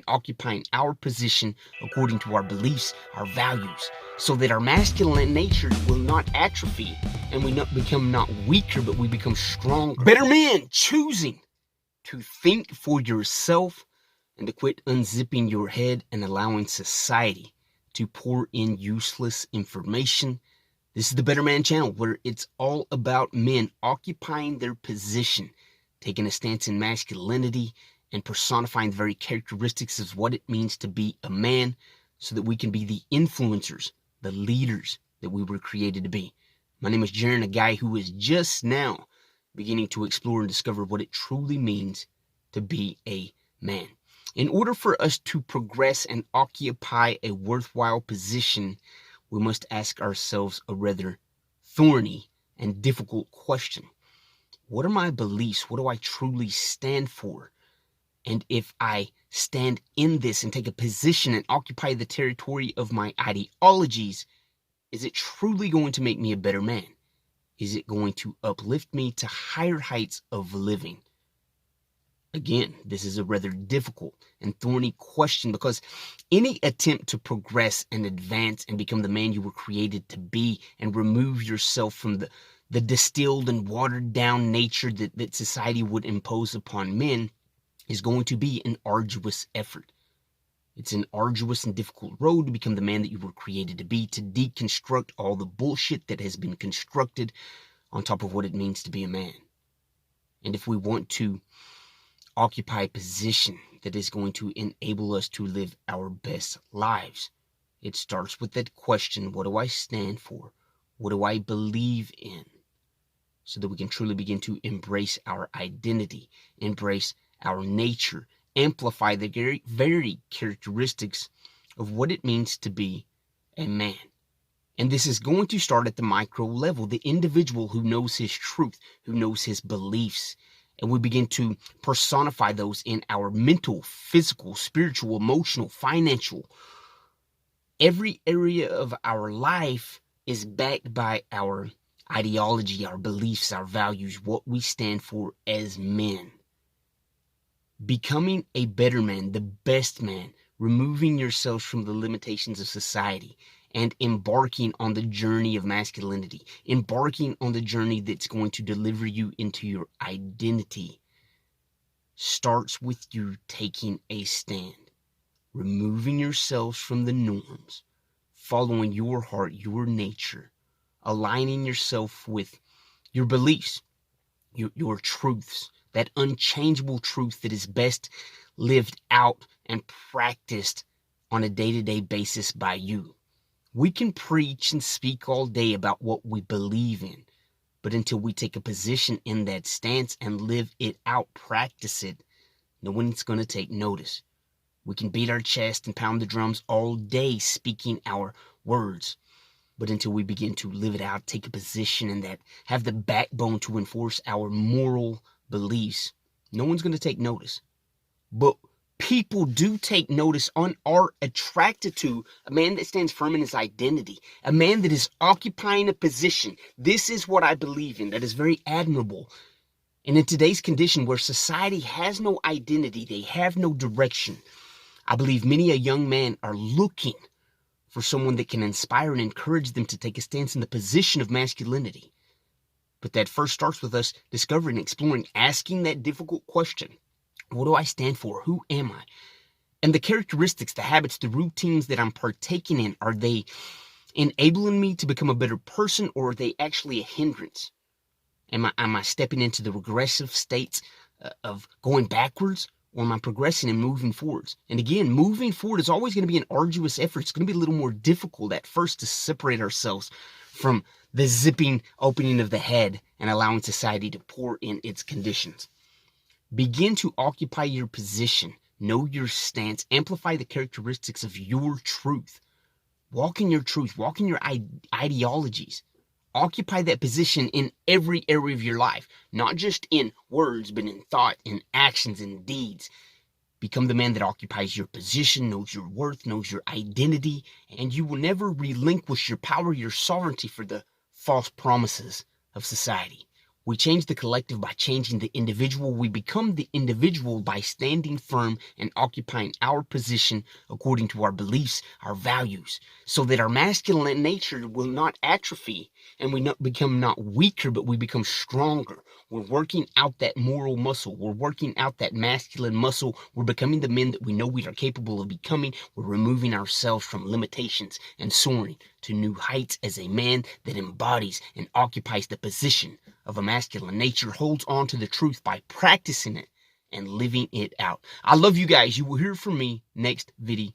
occupying our position according to our beliefs, our values, so that our masculine nature will not atrophy and we not become not weaker, but we become stronger. Better men choosing to think for yourself and to quit unzipping your head and allowing society to pour in useless information. This is the Better Man channel, where it's all about men occupying their position, taking a stance in masculinity, and personifying the very characteristics of what it means to be a man, so that we can be the influencers, the leaders that we were created to be. My name is Jaron, a guy who is just now beginning to explore and discover what it truly means to be a man. In order for us to progress and occupy a worthwhile position, we must ask ourselves a rather thorny and difficult question. What are my beliefs? What do I truly stand for? And if I stand in this and take a position and occupy the territory of my ideologies, is it truly going to make me a better man? Is it going to uplift me to higher heights of living? Again, this is a rather difficult and thorny question, because any attempt to progress and advance and become the man you were created to be and remove yourself from the distilled and watered down nature that society would impose upon men is going to be an arduous effort. It's an arduous and difficult road to become the man that you were created to be, to deconstruct all the bullshit that has been constructed on top of what it means to be a man. And if we want to occupy a position that is going to enable us to live our best lives, it starts with that question: what do I stand for? What do I believe in? So that we can truly begin to embrace our identity, embrace our nature, amplify the very characteristics of what it means to be a man. And this is going to start at the micro level, the individual who knows his truth, who knows his beliefs. And we begin to personify those in our mental, physical, spiritual, emotional, financial. Every area of our life is backed by our ideology, our beliefs, our values, what we stand for as men. Becoming a better man, the best man, removing yourselves from the limitations of society, and embarking on the journey of masculinity, embarking on the journey that's going to deliver you into your identity, starts with you taking a stand, removing yourselves from the norms, following your heart, your nature, aligning yourself with your beliefs, your truths, that unchangeable truth that is best lived out and practiced on a day-to-day basis by you. We can preach and speak all day about what we believe in, but until we take a position in that stance and live it out, practice it, no one's going to take notice. We can beat our chest and pound the drums all day speaking our words, but until we begin to live it out, take a position in that, have the backbone to enforce our moral beliefs, no one's going to take notice. But people do take notice and are attracted to a man that stands firm in his identity, a man that is occupying a position. This is what I believe in. That is very admirable. And in today's condition where society has no identity, they have no direction, I believe many a young man are looking for someone that can inspire and encourage them to take a stance in the position of masculinity. But that first starts with us discovering, exploring, asking that difficult question. What do I stand for? Who am I? And the characteristics, the habits, the routines that I'm partaking in, are they enabling me to become a better person, or are they actually a hindrance? Am I stepping into the regressive states of going backwards, or am I progressing and moving forwards? And again, moving forward is always going to be an arduous effort. It's going to be a little more difficult at first to separate ourselves from the zipping opening of the head and allowing society to pour in its conditions. Begin to occupy your position, know your stance, amplify the characteristics of your truth. Walk in your truth, walk in your ideologies. Occupy that position in every area of your life, not just in words, but in thought, in actions, in deeds. Become the man that occupies your position, knows your worth, knows your identity, and you will never relinquish your power, your sovereignty for the false promises of society. We change the collective by changing the individual. We become the individual by standing firm and occupying our position according to our beliefs, our values, so that our masculine nature will not atrophy and we become not weaker, but we become stronger. We're working out that moral muscle. We're working out that masculine muscle. We're becoming the men that we know we are capable of becoming. We're removing ourselves from limitations and soaring to new heights as a man that embodies and occupies the position of a masculine nature, holds on to the truth by practicing it and living it out. I love you guys. You will hear from me next video.